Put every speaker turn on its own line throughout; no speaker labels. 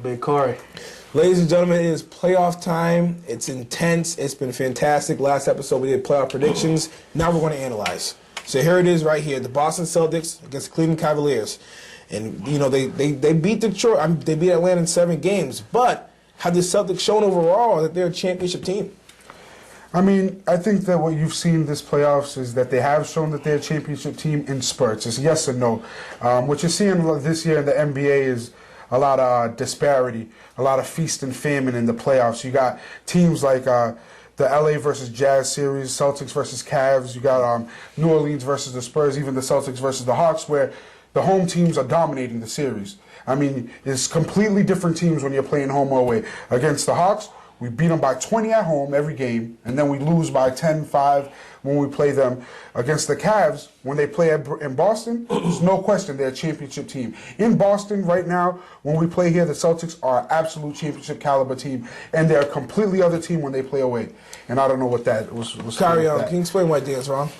Big Corey.
Ladies and gentlemen, it is playoff time. It's intense. It's been fantastic. Last episode we did playoff predictions. Now we're going to analyze. So here it is right here. The Boston Celtics against the Cleveland Cavaliers. And, you know, they beat Detroit. They beat Atlanta in 7 games. But have the Celtics shown overall that they're a championship team?
I mean, I think that what you've seen this playoffs is that they have shown that they're a championship team in spurts. It's yes or no. What you're seeing this year in the NBA is a lot of disparity, a lot of feast and famine in the playoffs. You got teams like the LA versus Jazz series, Celtics versus Cavs. You got New Orleans versus the Spurs, even the Celtics versus the Hawks, where the home teams are dominating the series. I mean, it's completely different teams when you're playing home or away. Against the Hawks, we beat them by 20 at home every game, and then we lose by 10-5 when we play them. Against the Cavs, when they play in Boston, there's no question they're a championship team. In Boston right now, when we play here, the Celtics are an absolute championship caliber team, and they're a completely other team when they play away. And I don't know what that was.
Carry on. Can you explain why Dan's wrong?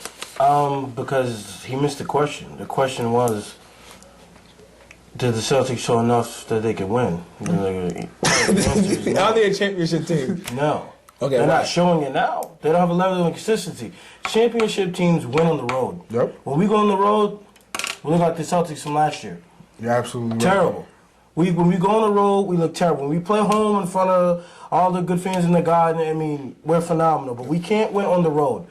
Because he missed the question. The question was, did the Celtics show enough that they could win?
Are they a championship team?
No.
Okay,
they're
why?
not showing it now. They don't have a level of consistency. Championship teams win on the road.
Yep.
When we go on the road, we look like the Celtics from last year.
You're absolutely right.
Terrible. When we go on the road, we look terrible. When we play home in front of all the good fans in the garden, I mean, we're phenomenal. But we can't win on the road.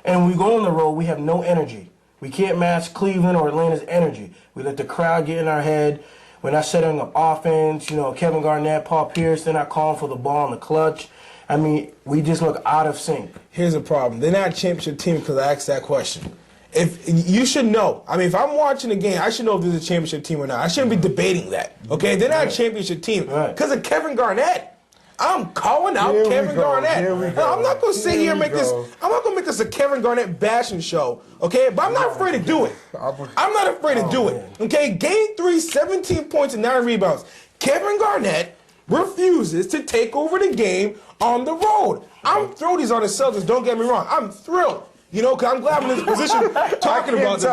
And when we go on the road, we have no energy. We can't match Cleveland or Atlanta's energy. We let the crowd get in our head. We're not setting up offense. You know, Kevin Garnett, Paul Pierce, they're not calling for the ball in the clutch. I mean, we just look out of sync.
Here's the problem. They're not a championship team because I asked that question. If you should know. I mean, if I'm watching a game, I should know if there's a championship team or not. I shouldn't be debating that. Okay? They're not a championship team because of Kevin Garnett. I'm calling out Kevin Garnett. I'm not going to sit here and make this. I'm not going to make this a Kevin Garnett bashing show, okay? But I'm not afraid to do it. I'm not afraid to do it, okay? Game 3, 17 points and 9 rebounds. Kevin Garnett refuses to take over the game on the road. I'm thrilled he's on the Celtics. Don't get me wrong. I'm thrilled. You know, because I'm glad I'm in this position talking about this.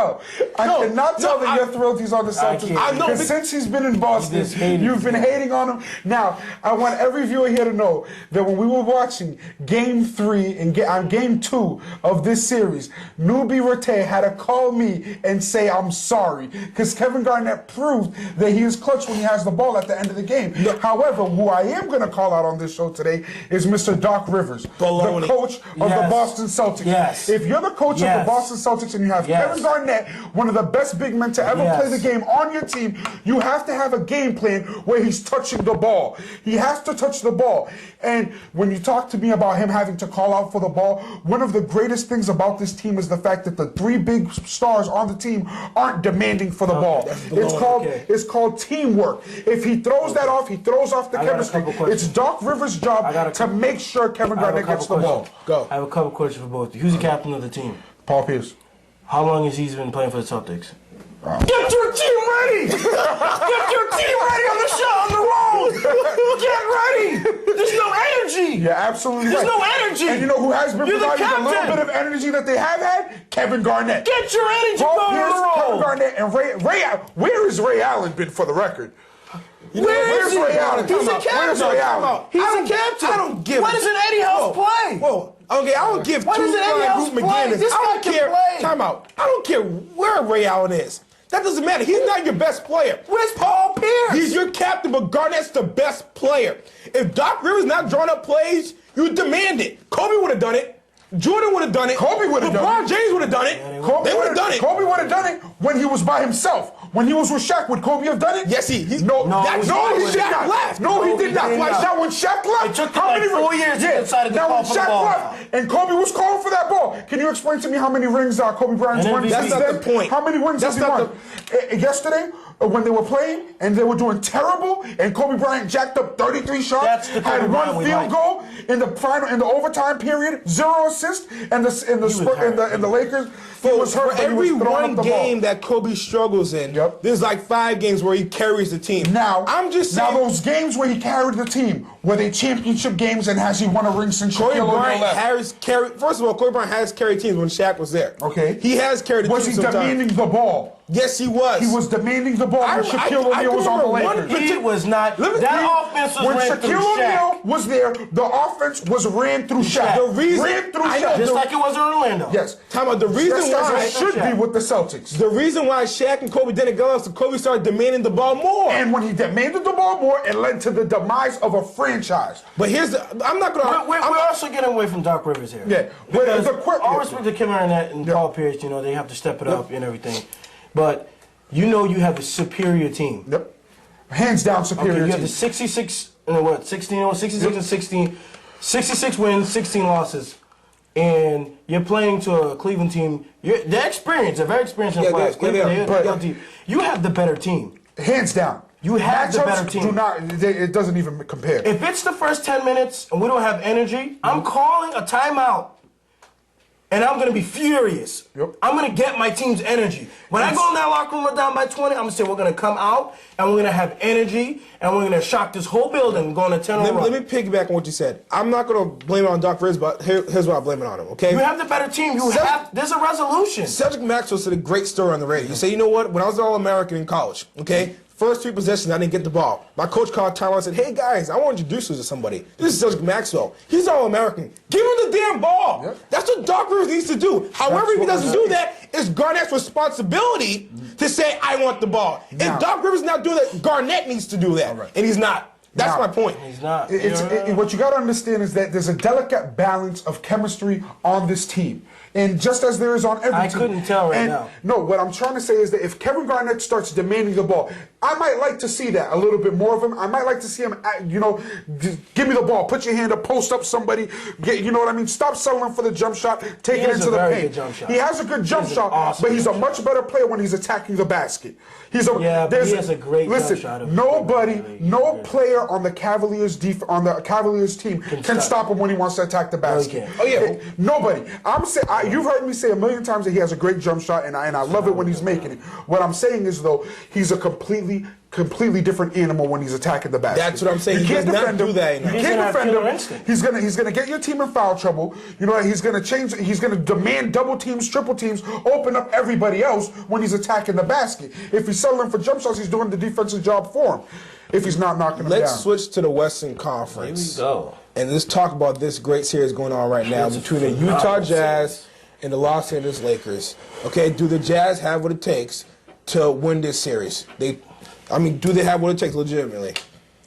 I cannot tell that you're thrilled he's on the Celtics.
I know.
Because since he's been in Boston, you've been hating on him. Now, I want every viewer here to know that when we were watching Game 3 and Game 2 of this series, Newbie Rete had to call me and say, I'm sorry. Because Kevin Garnett proved that he is clutch when he has the ball at the end of the game. However, who I am going to call out on this show today is Mr. Doc Rivers, the coach of the Boston Celtics.
Yes.
If you're the coach of the Boston Celtics and you have Kevin Garnett, one of the best big men to ever play the game on your team, you have to have a game plan where he's touching the ball. He has to touch the ball. And when you talk to me about him having to call out for the ball, one of the greatest things about this team is the fact that the 3 big stars on the team aren't demanding for the ball. It's called teamwork. If he throws that off, he throws off the chemistry. It's Doc Rivers' job to make sure Kevin Garnett gets the ball.
Go.
I have a couple questions for both of you. Who's the captain of the team?
Paul Pierce.
How long has he been playing for the Celtics?
Get your team ready! Get your team ready on the show, on the road! Get ready! There's no energy! You're absolutely right.
There's no energy!
And you know who has been providing a little bit of energy that they have had? Kevin Garnett.
Get your energy
Paul
going
Pierce,
on the road!
Kevin Garnett, and Ray where has Ray Allen been for the record?
Where's
Ray Allen?
He's a captain.
Where's Ray Allen?
He's a captain.
I don't give.
Why doesn't Eddie House play?
Whoa. Okay, I don't give
Why doesn't Eddie House play? This guy can play.
Time out. I don't care where Ray Allen is. That doesn't matter. He's not your best player.
Where's Paul Pierce?
He's your captain, but Garnett's the best player. If Doc Rivers not drawing up plays, you demand it. Kobe would have done it. Jordan would have done it.
Kobe would have done it.
LeBron James would have done it. They would have done it.
Kobe would have done it when he was by himself. When he was with Shaq, would Kobe have done it?
Yes, he
did not. No, he did not. No, he did not. Now, when Shaq left,
it took him like 4 years to decide to call for the ball.
Now, when Shaq left and Kobe was calling for that ball, can you explain to me how many rings Kobe Bryant's won?
That's not the point.
How many rings has he won? Yesterday, when they were playing and they were doing terrible, and Kobe Bryant jacked up 33 shots, had 1 field goal in the final, in the overtime period, 0 assists, and the Lakers.
For every one game that Kobe struggles in, there's like 5 games where he carries the team.
Now,
I'm just saying.
Now, those games where he carried the team, were they championship games, and has he won a ring since
Kobe
Shaquille O'Neal
Bryant
left?
has carried. First of all, Kobe Bryant has carried teams when Shaq was there.
Okay.
He has carried the team
Was he
sometimes.
demanding the ball?
Yes, he was.
He was demanding the ball when Shaquille O'Neal was on the Lakers.
He was not. That offense was
when
ran through
Shaquille
Shaq.
O'Neal was there, the offense was ran through Shaq.
The reason,
ran through Shaq.
Just like it was in Orlando.
Yes.
Time out. The reason
Just
why
as it should be with the Celtics.
The reason why Shaq and Kobe didn't go is Kobe started demanding the ball more.
And when he demanded the ball more, it led to the demise of a franchise.
But here's the. I'm not gonna.
We're also getting away from Doc Rivers here.
Yeah.
Because
But
all respect to Kevin Garnett and Paul Pierce, you know, they have to step it up and everything. But you know you have a superior team.
Yep. Hands down superior
You
team.
have the 66 and 66 and 16, 66 wins, 16 losses. And you're playing to a Cleveland team. They're experienced. They're very experienced in players. You have the better team.
Hands down.
You have the
Matchups
better team.
Do not. It doesn't even compare.
If it's the first 10 minutes and we don't have energy, I'm calling a timeout. And I'm going to be furious.
Yep.
I'm going to get my team's energy. When I go in that locker room, we're down by 20, I'm going to say we're going to come out and we're going to have energy and we're going to shock this whole building and go on a 10-0 run.
Let me piggyback on what you said. I'm not going to blame it on Doc Rivers, but here's why I blame it on him, okay?
You have the better team. There's a resolution.
Cedric Maxwell said a great story on the radio. He said, you know what? When I was an All-American in college, okay, first 3 possessions, I didn't get the ball. My coach called timeout and said, hey, guys, I want to introduce you to somebody. This is Cedric Maxwell. He's All-American. Give him the damn ball. Yep. That's what Doc Rivers needs to do. However, if he doesn't do that, it's Garnett's responsibility to say, I want the ball. If Doc Rivers is not doing that, Garnett needs to do that. And he's not. That's my point.
He's not.
What you got to understand is that there's a delicate balance of chemistry on this team. And just as there is on every team.
I couldn't tell right now.
No, what I'm trying to say is that if Kevin Garnett starts demanding the ball, I might like to see that, a little bit more of him. I might like to see him, give me the ball, put your hand up, post up somebody, you know what I mean? Stop settling for the jump shot, take it into the paint.
He
has a good jump shot, but he's a much better player when he's attacking the basket.
But he has a great jump shot.
No player on the Cavaliers team can stop him when he wants to attack the basket. Nobody. You've heard me say a million times that he has a great jump shot, and I love it when he's making it. What I'm saying is, though, he's a completely different animal when he's attacking the basket.
That's what I'm saying. You can't defend him.
You can't defend him. He's gonna get your team in foul trouble. You know, he's gonna demand double teams, triple teams, open up everybody else when he's attacking the basket. If he's settling for jump shots, he's doing the defensive job for him. If he's not knocking them down.
Let's switch to the Western Conference.
Here we go.
And let's talk about this great series going on right now between the Utah Jazz and the Los Angeles Lakers. Okay, do the Jazz have what it takes to win this series? Do they have what it takes legitimately?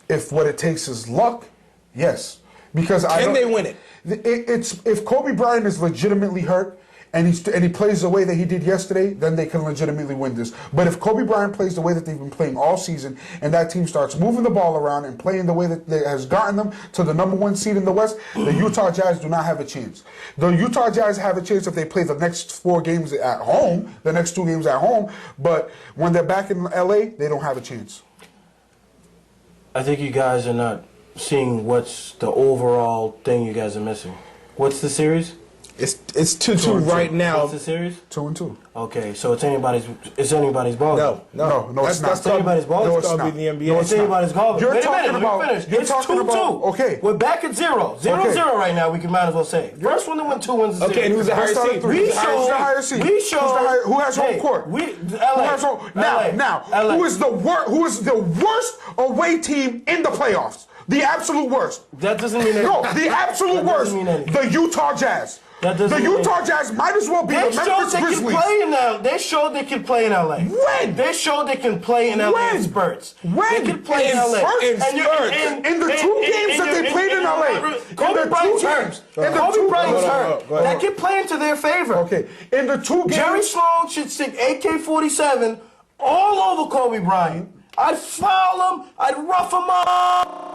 If what it takes is luck, yes. Because
Can they win it?
It's if Kobe Bryant is legitimately hurt and he plays the way that he did yesterday, then they can legitimately win this. But if Kobe Bryant plays the way that they've been playing all season, and that team starts moving the ball around and playing the way that has gotten them to the #1 seed in the West, the Utah Jazz do not have a chance. The Utah Jazz have a chance if they play the next 4 games at home, the next 2 games at home. But when they're back in LA, they don't have a chance.
I think you guys are not seeing what's the overall thing you guys are missing. What's the series?
It's 2-2 right now.
What's the series?
2-2.
Okay, so it's anybody's ball.
No, it's not.
It's anybody's ball.
No,
It's
it's
going to
not.
be the NBA.
No,
It's anybody's ball.
You're
Wait a
talking
minute, let me
about-
finish.
you're
It's
talking
2-2.
about- okay.
We're back at 0. 0-0
Okay.
right now, we might as well say. First one to win 2 wins the series.
Okay, and who's the higher seed?
Who's the higher seed? Who has home court?
LA.
Now, who is the worst away team in the playoffs? The absolute worst.
That doesn't mean anything.
No, the absolute
That
worst.
doesn't mean anything.
The Utah Jazz.
That doesn't
The
mean
Utah
anything.
Jazz might as well be
They
the
showed
Memphis
they can
Grizzlies.
play in LA. They showed they can play in LA.
When?
They showed they can play in LA
When?
in spurts.
When?
They can play in LA.
spurts?
And
In the 2 games that they played in LA.
Kobe Bryant's hurt. Kobe Bryant's hurt.
Go ahead.
That can play into their favor.
Okay, in the 2 games.
Jerry Sloan should stick AK-47 all over Kobe Bryant. I'd foul him. I'd rough him up.